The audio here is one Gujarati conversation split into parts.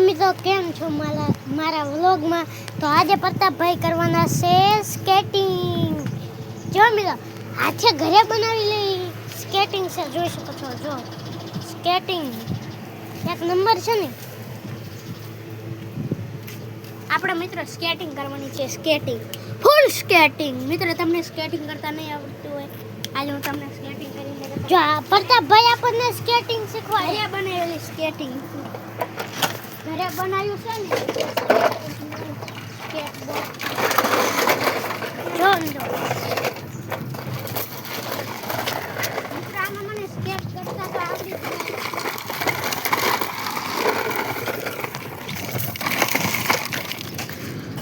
મિત્રો કેમ છો મારા વ્લોગમાં? તો આજે પ્રતાપભાઈ કરવાના છે સ્કેટિંગ. જો મિત્રો હાથે ઘરે બનાવેલી સ્કેટિંગ છે, જોઈ શકો છો. જો સ્કેટિંગ એક નંબર છે ને. આપણે મિત્રો સ્કેટિંગ કરવાની છે, સ્કેટિંગ ફૂલ સ્કેટિંગ. મિત્રો તમને સ્કેટિંગ કરતા નહીં આવડતું હોય, આજે હું તમને સ્કેટિંગ કરીને જો પ્રતાપભાઈ આપણને સ્કેટિંગ શીખવાડે. ઘરે બનાવેલી સ્કેટિંગ, ઘરે બનાવ્યું છે ને સ્કેટબોર્ડ. જો આમાં મને સ્કેટ કરતા તો આવડી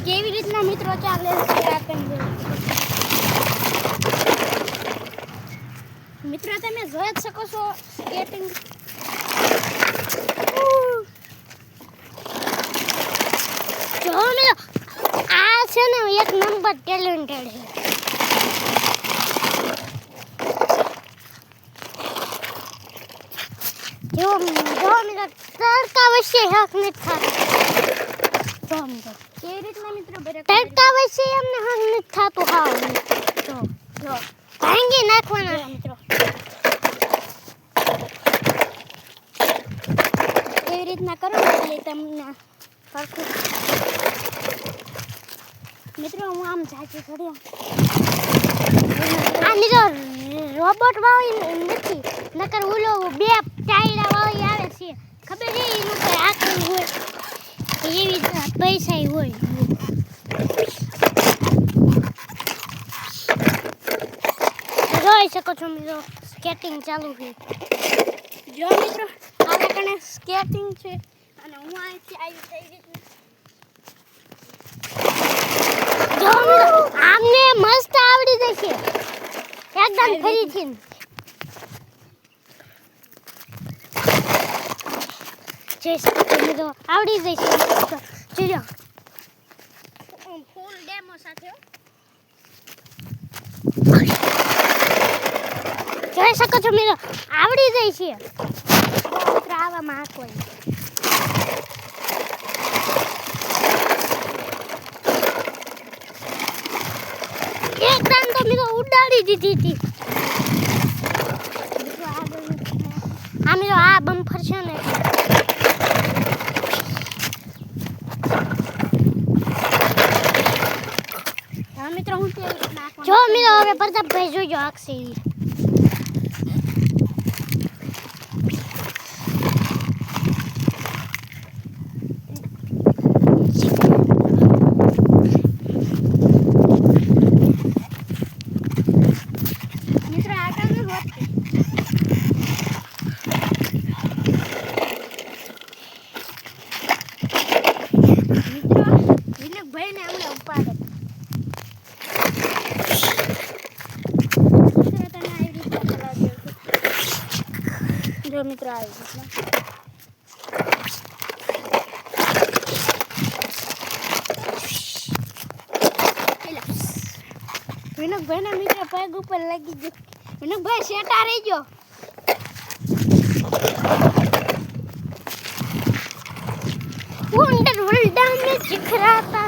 કેવી રીતના મિત્રો ચાલે છે મિત્રો તમે જોઈ જ શકો છો સ્કેટિંગ. જો મિત્રો આ છે ને એક નંબર ટેલેન્ટેડ છે. જો મિત્રો તડકા વચ્ચે હક નથી થતું. જો મિત્રો કેવી રીતના મિત્રો તડકા વચ્ચે એમને હક નથી થતું. હા જો જો ભાંગી નાખવાના મિત્રો. કેવી રીતના કરો એટલે તમને પરફેક્ટ. મિત્રો હું આમ જાચી ચડ્યા. આ મિત્રો રોબોટ વાળી નથી, નકર ઓલો બે ટાયરા વાળી આવે છે, ખબર છે એનું કોઈ આખું હોય એવી પૈસા હોય. જોઈ શકો છો મિત્રો સ્કેટિંગ ચાલુ છે. જો મિત્રો આ કને સ્કેટિંગ છે અને હું અહીંથી આવી થઈ રીતના. જો મિત્રો આમને મસ્ત આવડી જશે એકદમ ફરીથી. જે મિત્રો આવડી જશે. જોજો ફૂલ ડેમો સાથે જોઈ શકો છો મિત્રો આવડી જાય છે. મિત્રો આવામાં આ કોઈ એકદમ તો મિત્રો ઉડાડી દીધી હતી. આ મિત્રો આ બમ્પર છે ને મિત્રો હું જો મિત્રો હવે પ્રતાપભાઈ જોજો આખી. જો મિત્રો આવી વિનોદભાઈ ના મિત્રો પગ ઉપર લાગી ગયો. વિનોદભાઈ શેટા રહી ગયો. वंडर वर्ल्ड में दिख रहा था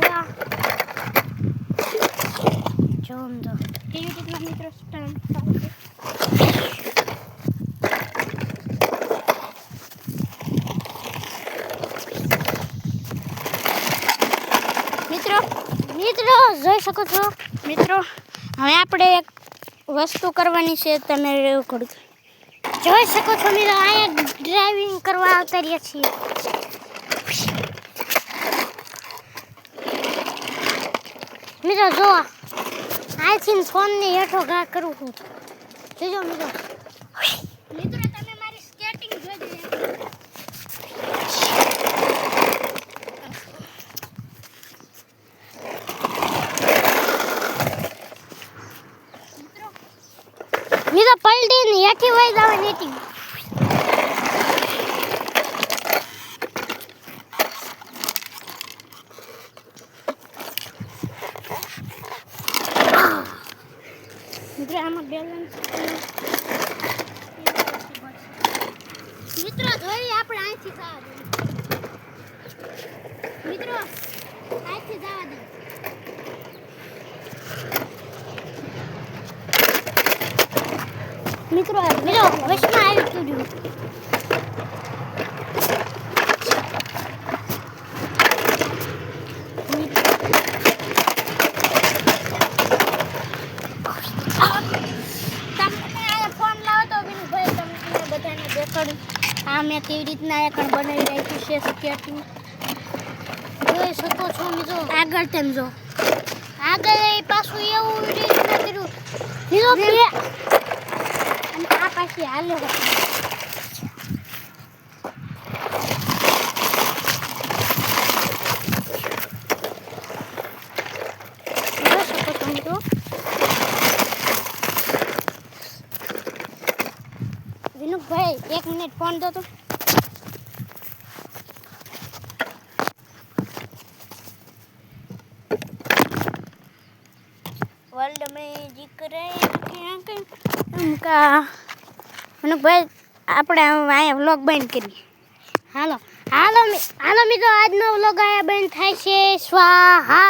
वाह. जो दो टीवी कितना मित्र स्टैंड મિત્રો જોઈ શકો છો. મિત્રો હવે આપણે એક વસ્તુ કરવાની છે, તમે જોઈ શકો છો. મિત્રો અહીંયા ડ્રાઇવિંગ કરવા આવતા રહ્યા છીએ. મિત્રો જો આથી ફોન ને હેઠો ઘા કરું છું. જોજો મિત્રો તમે મારી સ્કેટિંગ જોજો. મિત્રો પલટી ને હેઠી વઈ જાવ નેટી. મિત્રો આમાં બેલેન્સ મિત્રો જોઈએ આપણે અહીંથી થવા દઈએ. કરો આથી જવા દે મિત્રો વશમાં આવી ગયું આ મેં કેવી રીતના એકણ બનાવી રાખ્યું છે સ્કેટિંગ જોઈ શકો છો મિત્રો આગળ તેમ જો આગળ એ પાછું એવું રીતના કર્યું લીલો બે અને આ પાછી હાલે જોઈ શકો છો મિત્રો વિનુભાઈ 1 મિનિટ ફોન દો તો वर्ल्ड में जिक्र उनका વિનુભાઈ આપણે અહીંયા વ્લોગ બંધ કરીએ હાલો હાલો હાલો મિત્રો આજનો વ્લોગ અહીંયા બંધ થાય છે સ્વાહા